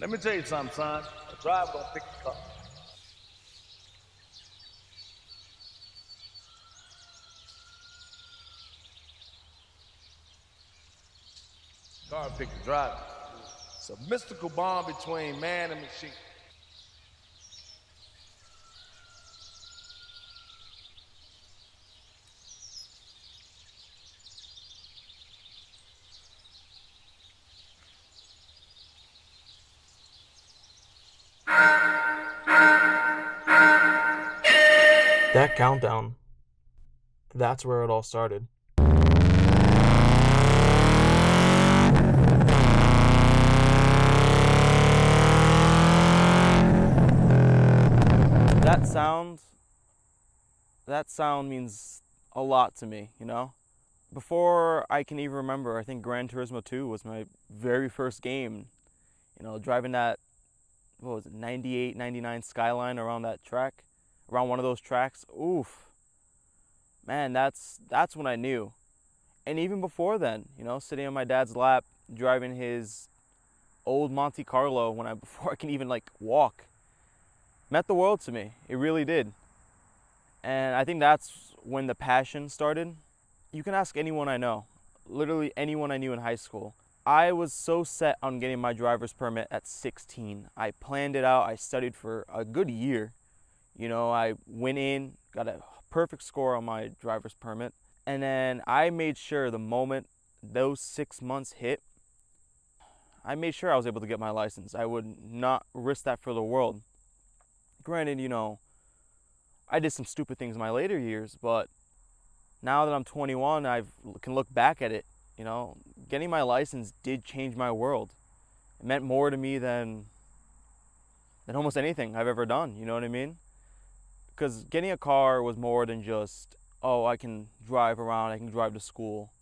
Let me tell you something, son. A driver gonna pick the car. Car pick the driver. It's a mystical bond between man and machine. That countdown, that's where it all started. That sound, that sound means a lot to me, you know? Before I can even remember, I think Gran Turismo 2 was my very first game. You know, driving that, what was it, 98, 99 Skyline around that track, around one of those tracks. Oof. Man, that's when I knew. And even before then, you know, sitting on my dad's lap, driving his old Monte Carlo before I can even like walk, meant the world to me. It really did. And I think that's when the passion started. You can ask anyone I know, literally anyone I knew in high school. I was so set on getting my driver's permit at 16. I planned it out. I studied for a good year. You know, I went in, got a perfect score on my driver's permit. And then I made sure the moment those 6 months hit, I made sure I was able to get my license. I would not risk that for the world. Granted, you know, I did some stupid things in my later years, but now that I'm 21, I can look back at it. You know, getting my license did change my world. It meant more to me than almost anything I've ever done. You know what I mean? Because getting a car was more than just, oh, I can drive around, I can drive to school.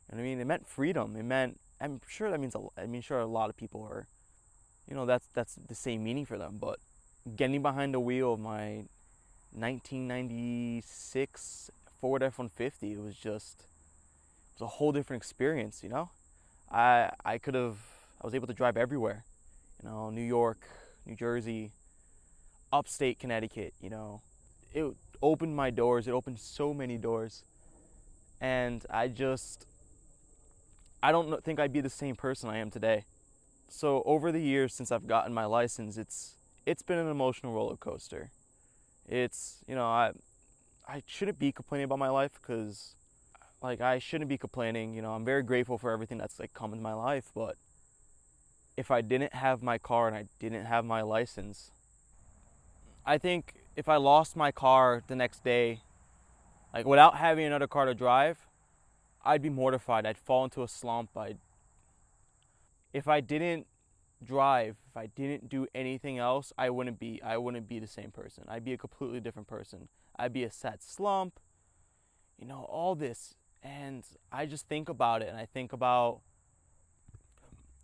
You know what I mean? It meant freedom. It meant, I'm sure that means, sure a lot of people are, you know, that's the same meaning for them. But getting behind the wheel of my 1996 Ford F-150, it was a whole different experience, you know? I was able to drive everywhere, you know, New York, New Jersey, upstate Connecticut, you know. It opened my doors, it opened so many doors. And I don't think I'd be the same person I am today. So over the years since I've gotten my license, it's been an emotional roller coaster. It's, you know, I shouldn't be complaining about my life because, like, I shouldn't be complaining. You know, I'm very grateful for everything that's, like, come in my life. But if I didn't have my car and I didn't have my license, I think if I lost my car the next day, like, without having another car to drive, I'd be mortified. I'd fall into a slump. If I didn't drive, if I didn't do anything else, I wouldn't be the same person. I'd be a completely different person. I'd be a sad slump, you know, all this. And I just think about it, and I think about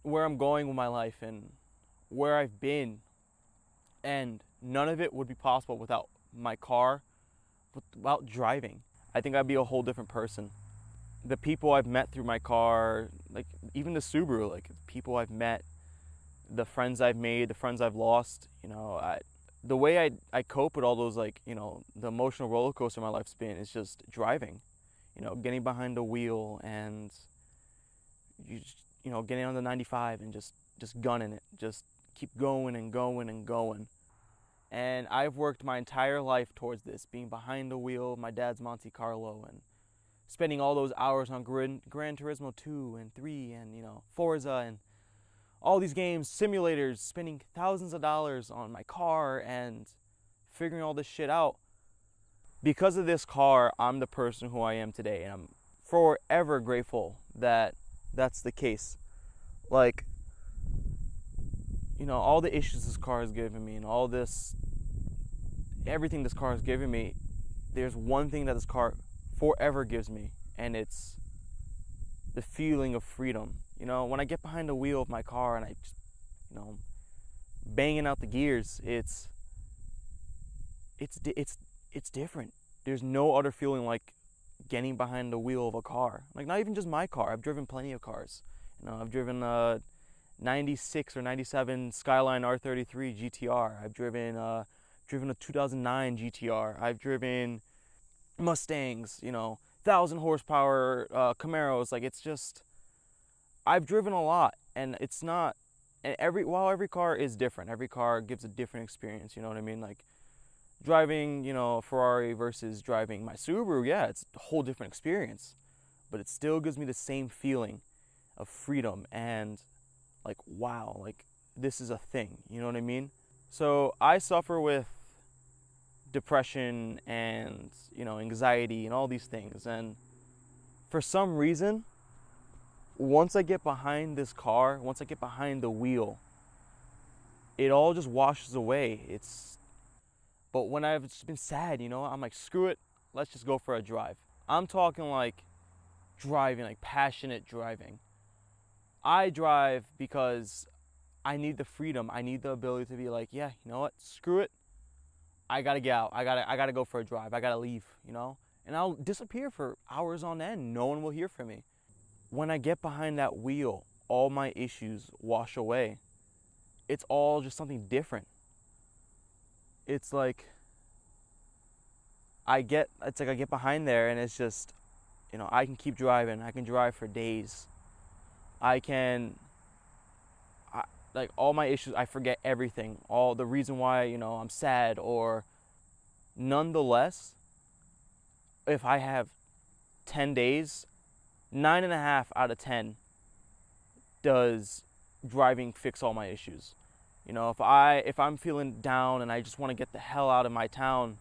where I'm going with my life and where I've been. And none of it would be possible without my car, without driving. I think I'd be a whole different person. The people I've met through my car, like even the Subaru, like people I've met, the friends I've made, the friends I've lost, you know, the way I cope with all those, like, you know, the emotional roller coaster my life's been is just driving, you know, getting behind the wheel and you know, getting on the 95 and just gunning it, just keep going and going and going. And I've worked my entire life towards this, being behind the wheel of my dad's Monte Carlo and spending all those hours on Gran Turismo 2 and 3 and, you know, Forza and all these games, simulators, spending thousands of dollars on my car and figuring all this shit out. Because of this car, I'm the person who I am today, and I'm forever grateful that that's the case. Like, you know, all the issues this car has given me and all this, everything this car has given me, there's one thing that this car forever gives me, and it's the feeling of freedom. You know, when I get behind the wheel of my car and I just, you know, banging out the gears, it's different. There's no other feeling like getting behind the wheel of a car. Like, not even just my car. I've driven plenty of cars. You know, I've driven a 96 or 97 Skyline R33 GTR. I've driven a 2009 GTR. I've driven Mustangs, 1,000 horsepower Camaros. Like, it's just, I've driven a lot, and it's not, and while every car is different, every car gives a different experience, you know what I mean? Like, driving, a Ferrari versus driving my Subaru, yeah, it's a whole different experience, but it still gives me the same feeling of freedom and like, wow, like, this is a thing, you know what I mean? So I suffer with depression and, anxiety and all these things, and for some reason, once I get behind this car, once I get behind the wheel, it all just washes away. But when I've just been sad, I'm like, screw it, let's just go for a drive. I'm talking like driving, like passionate driving. I drive because I need the freedom. I need the ability to be like, yeah, you know what, screw it. I gotta get out. I gotta go for a drive. I gotta leave, and I'll disappear for hours on end. No one will hear from me. When I get behind that wheel, all my issues wash away. It's all just something different. It's like I get behind there, and it's just, I can keep driving. I can drive for days. Like, all my issues, I forget everything. All the reason why, I'm sad, or nonetheless, if I have 10 days, 9.5 out of 10 does driving fix all my issues. If I'm feeling down and I just want to get the hell out of my town,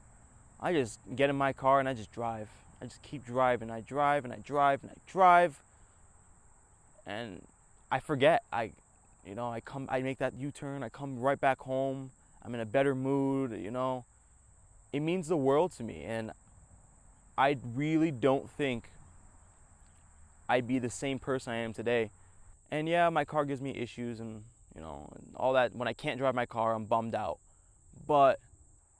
I just get in my car and I just drive. I just keep driving. I drive and I drive and I drive, and I forget. I make that U-turn. I come right back home. I'm in a better mood. It means the world to me, and I really don't think I'd be the same person I am today. And yeah, my car gives me issues, and and all that. When I can't drive my car, I'm bummed out. But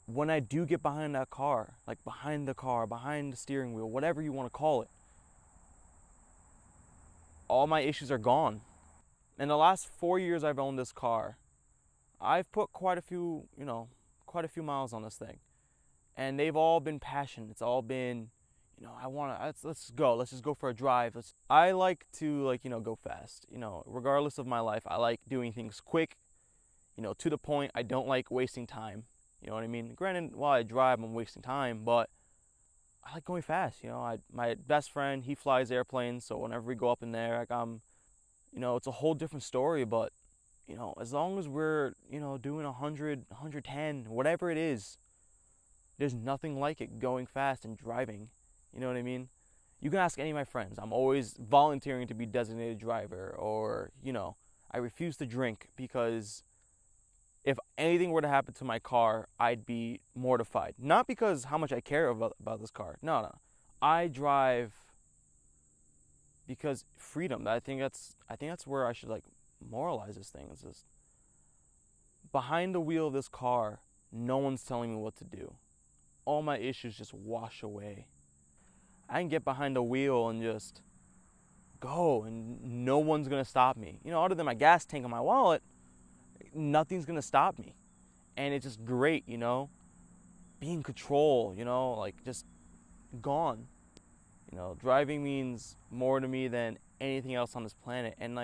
when I do get behind that car, like behind the car, behind the steering wheel, whatever you want to call it, all my issues are gone. In the last 4 years I've owned this car, I've put quite a few miles on this thing, and they've all been passion. It's all been, let's go. Let's just go for a drive. I like to go fast. Regardless of my life, I like doing things quick, to the point. I don't like wasting time. You know what I mean? Granted, while I drive, I'm wasting time, but I like going fast. My best friend, he flies airplanes, so whenever we go up in there, like, it's a whole different story. But as long as we're doing 100, 110, whatever it is, there's nothing like it going fast and driving. You know what I mean? You can ask any of my friends. I'm always volunteering to be designated driver, or I refuse to drink, because if anything were to happen to my car, I'd be mortified. Not because how much I care about this car. No. I drive because freedom. I think that's where I should moralize this thing. It's just, behind the wheel of this car, no one's telling me what to do. All my issues just wash away. I can get behind the wheel and just go, and no one's gonna stop me. Other than my gas tank and my wallet, nothing's gonna stop me. And it's just great, be in control, just gone. Driving means more to me than anything else on this planet. And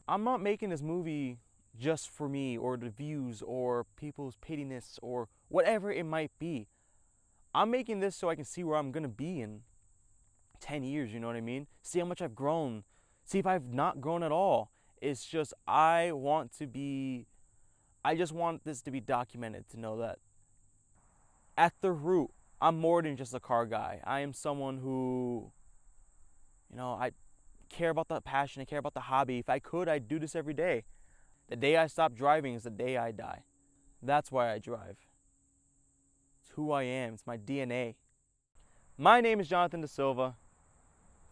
I'm not making this movie just for me, or the views, or people's pittiness, or whatever it might be. I'm making this so I can see where I'm gonna be in 10 years, you know what I mean? See how much I've grown. See if I've not grown at all. It's just, I just want this to be documented, to know that at the root, I'm more than just a car guy. I am someone who, I care about the passion, I care about the hobby. If I could, I'd do this every day. The day I stop driving is the day I die. That's why I drive. It's who I am. It's my DNA. My name is Jonathan Da Silva.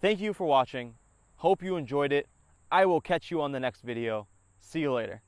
Thank you for watching. Hope you enjoyed it. I will catch you on the next video. See you later.